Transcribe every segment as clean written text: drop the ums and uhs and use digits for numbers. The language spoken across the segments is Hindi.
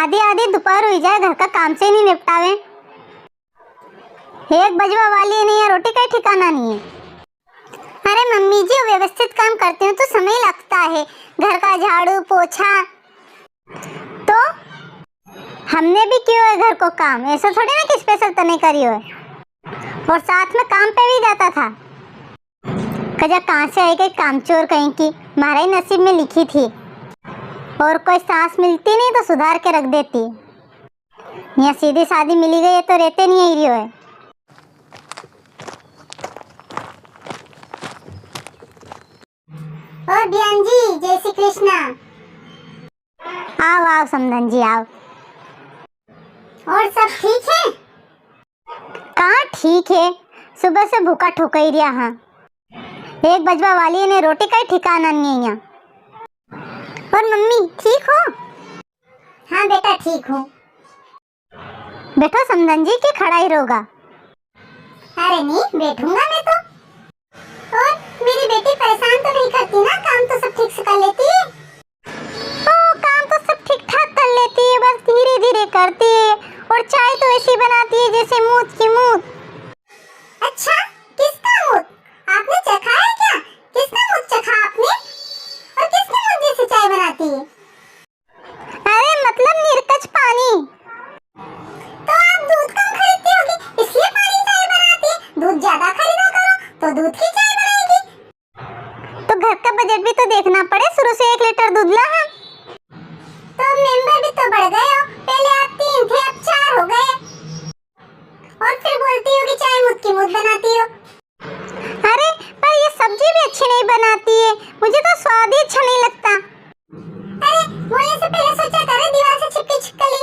आधी आधी दोपहर हुई जाए, घर का काम से ही नहीं निपटावे। एक बजवा वाली है, नहीं है रोटी का ठिकाना नहीं है। अरे मम्मी जी, व्यवस्थित काम करते हो तो समय लगता है, घर का झाड़ू पोछा। तो हमने भी किया है घर को काम, ऐसा थोड़ी ना कि स्पेशल तो नहीं करी हो। और साथ में काम पे भी जाता था। कजा कहाँ से आई, कहीं कामचोर कहीं की, हमारा ही नसीब में लिखी थी। और कोई सांस मिलती नहीं तो सुधार के रख देती। यहाँ सीधी सादी मिली गई है तो रहते नहीं आई रही है। और बयान जी, जय श्री कृष्णा। आओ आओ समधन जी आओ। और सब ठीक है? कहाँ ठीक है, सुबह से भूखा ठोका ही रहा। हाँ, एक बजवा वाली ने रोटी का ही ठिकाना नहीं है यहाँ। और मम्मी ठीक हो? हाँ बेटा ठीक हूँ। बैठो समधन जी, की खड़ा ही रहोगा? अरे नहीं बैठूंगा मैं तो। और मेरी बेटी परेशान तो नहीं करती ना, काम तो सब ठीक से कर लेती है। ओ काम तो सब ठीक ठाक कर लेती है, बस धीरे धीरे करती है। और चाय तो ऐसी बनाती है जैसे मूत की मूत। अच्छा, किसका मूत? आपने चखा है क्या? किसका मूत चखा आपने? और किसके मूत जैसे चाय बनाती है? अरे मतलब निर्कच पानी। तो आप दूध कम खरीदती होगी, इसलिए पानी चाय बनाती है। दूध ज्यादा खरीदा करो तो दूध की चाय बनाएगी। तो घर का बजट भी तो देखना पड़े, शुरू से 1 लीटर दूध ला। हम तो मेंबर भी तो बढ़ गए हो, पहले आप 3 थे अब 4 हो गए। और फिर बोलती हो कि चाय मुद की मुद बनाती हो। अरे पर ये सब्जी भी अच्छी नहीं बनाती है, मुझे तो स्वाद ही अच्छा नहीं लगता। अरे बोलने से पहले सोचा करें, दीवार से चिपकी छिपकली।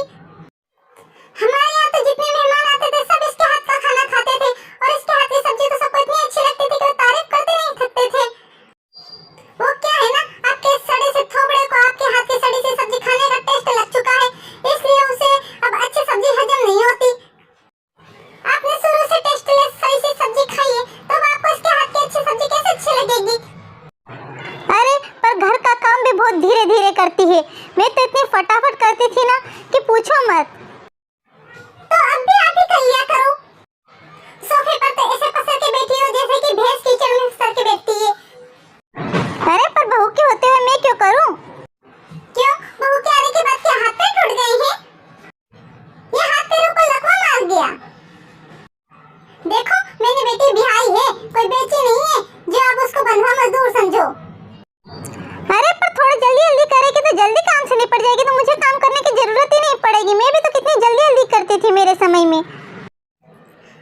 हमारे यहाँ तो जितने मेहमान आते थे सब इसके हाथ का खाना खाते थे, और इसके हाथ की सब्जी तो सबको इतनी अच्छी लगती थी कि वो तारीफ करते नहीं थकते थे। वो क्या है ना, आपके सड़े से थोबड़े को आपके हाथ की सड़ी सी सब्जी खाने का टेस्ट लग चुका है, इसलिए उसे अब अच्छी सब्जी हजम नहीं होती। आपने शुरू से टेस्टलेस सड़ी सी सब्जी खाई है, तो अब आपको इसके हाथ की अच्छी सब्जी कैसे अच्छी लगेगी? अरे पर घर का काम भी बहुत धीरे धीरे करती है, मैं तो इतनी फटाफट करती थी ना कि पूछो मत। तो अब भी आप ही कर लिया करो। सोफे पर तो ऐसे पसर के बैठी हो जैसे कि भैंस कीचड़ में सर के बैठती है। अरे पर बहू के होते हुए मैं क्यों करूं? क्यों, बहू के आने के बाद क्या हाथ पैर टूट गए हैं? ये हाथ पैरों को लकवा मार गया। देखो मैंने बेटी बिहाई है, कोई बेची नहीं है जो आप उसको बंधुआ मजदूर समझो। अरे पर थोड़ा जल्दी जल्दी करेगी तो जल्दी काम से निपट जाएगी, तो मुझे काम करने की जरूरत ही नहीं पड़ेगी। मैं भी तो कितनी जल्दी जल्दी करती थी मेरे समय में।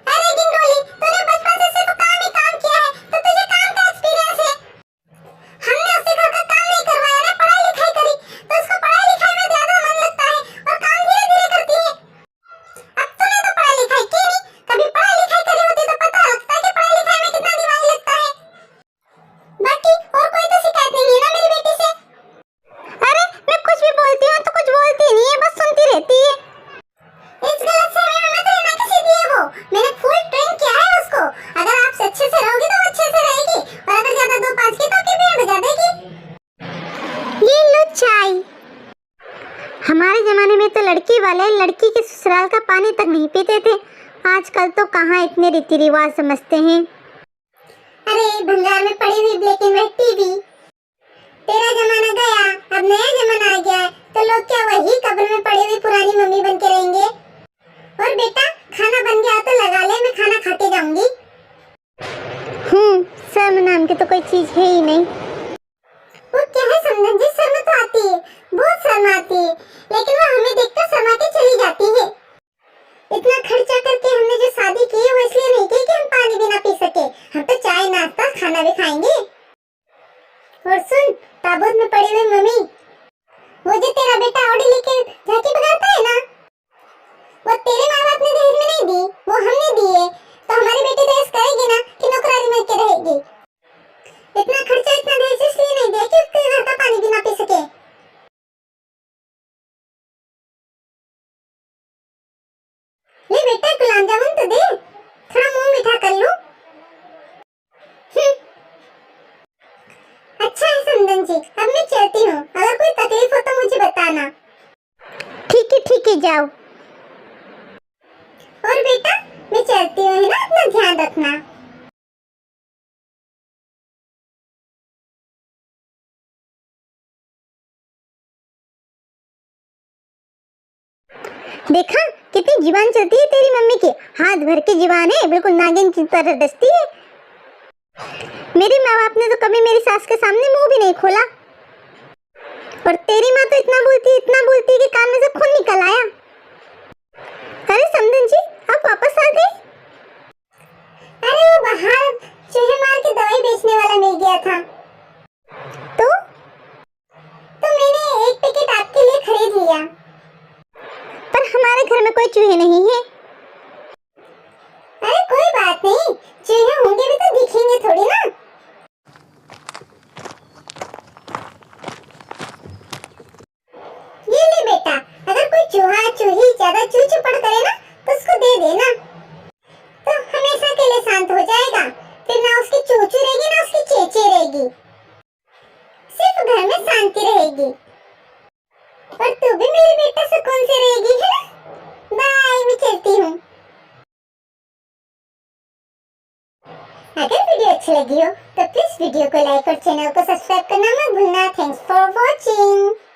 अरे गिंडोली, तूने बचपन से सिर्फ काम ही काम किया है, तो तुझे काम का एक्सपीरियंस है। हमने उससे घर का काम नहीं करवाया ना, पढ़ाई लिखाई करी, तो उसको पढ़ाई लिखाई में ज्यादा मन लगता है और काम धीरे धीरे करती है। अब तूने तो पढ़ाई लिखाई की नहीं, कभी पढ़ाई लिखाई करी होती तो पता लगता है कि पढ़ाई लिखाई में कितना दिमाग लगता है। बाकी और कोई तो शिकायत नहीं है ना मेरी बेटी से? अरे मैं कुछ भी बोलती हूँ तो कुछ बोलती नहीं है, बस सुनती रहती है। इस गलतफहमी में मत रहना कि सीधी है वो, मैंने फुल ट्रेन किया है उसको। अगर आप अच्छे से रहोगी तो अच्छे से रहेगी, और अगर ज्यादा 2-5 की तो आपकी भीड़ बजा देगी। ये लो चाय। हमारे जमाने में तो लड़की वाले लड़की के ससुराल का पानी तक नहीं पीते थे, आजकल तो कहाँ इतने रीति रिवाज समझते हैं। अरे भंगार में पड़ी हुई ब्लैक एंड व्हाइट टीवी, तेरा जमाना गया अब नया जमाना आ गया है, तो लोग क्या वही कब्र में पड़ी हुई पुरानी मम्मी बन के रहेंगे? और बेटा खाना बन गया तो लगा ले, मैं खाना खाते जाऊंगी। शर्म नाम की तो कोई चीज है ही नहीं। वो क्या है समधन जी, शर्म तो आती है, बहुत शर्म आती है, लेकिन वो हमें देखकर शर्मा के चली जाती है। इतना खर्चा करके हमने जो शादी की है वो इसलिए नहीं की कि हम पानी भी ना पी सके, हम तो चाय नाश्ता खाना भी खाएंगे। और सुन, ताबूत में पड़ी हुई मम्मी, वो जो तेरा बेटा ऑडी लेके झांकी बगाता है ना, वो तेरे माँ बाप ने दहेज में नहीं दी, वो हमने दी है। तो हमारी बेटी दहेज करेगी ना कि नौकरानी बन के रहेगी? इतना खर्चा इतना दहेज इसलिए नहीं दिया कि उसके घर का पानी भी ना पी सके। ले बेटा गुलाब जामुन तो दे, थोड़ा मुंह मीठा कर लूं। अच्छा है समधन जी, अब मैं चलती हूँ, अगर कोई तकलीफ हो तो मुझे बताना। ठीक है ठीक जाओ। और बेटा मैं चलती हूँ, है ना, अपना ध्यान रखना। देखा कितनी जीवान चलती है तेरी मम्मी की, हाथ भर की जीवान है, बिल्कुल नागिन की तरह डसती है। मेरी माँ बाप ने तो कभी मेरी सास के सामने मुंह भी नहीं खोला, और तेरी माँ तो इतना बोलती है कि कान में से खून निकल आया। अरे समधन जी, आप वापस आ गए? अरे वो बाहर चूहे मार के दवाई बेचने वाला मिल गया था, तो मैंने एक पैकेट आपके लिए खरीद लिया। पर हमारे घर में कोई चूहे नहीं है। अरे कोई बात नहीं, चूहे होंगे भी तो दिखेंगे थोड़ी ना। ये ले बेटा, अगर कोई चूहा चूही ज्यादा चू चपड़ करे ना तो उसको दे देना, तो हमेशा के लिए शांत हो जाएगा। फिर ना उसकी चूचू रहेगी ना उसकी चेचे रहेगी, सिर्फ घर में शांति रहेगी। और तू भी मेरे बेटा सुकून से रहेगी, है ना? बाय, मैं चलती हूँ। अगर वीडियो अच्छी लगी हो तो प्लीज वीडियो को लाइक और चैनल को सब्सक्राइब करना मत भूलना। Thanks for watching.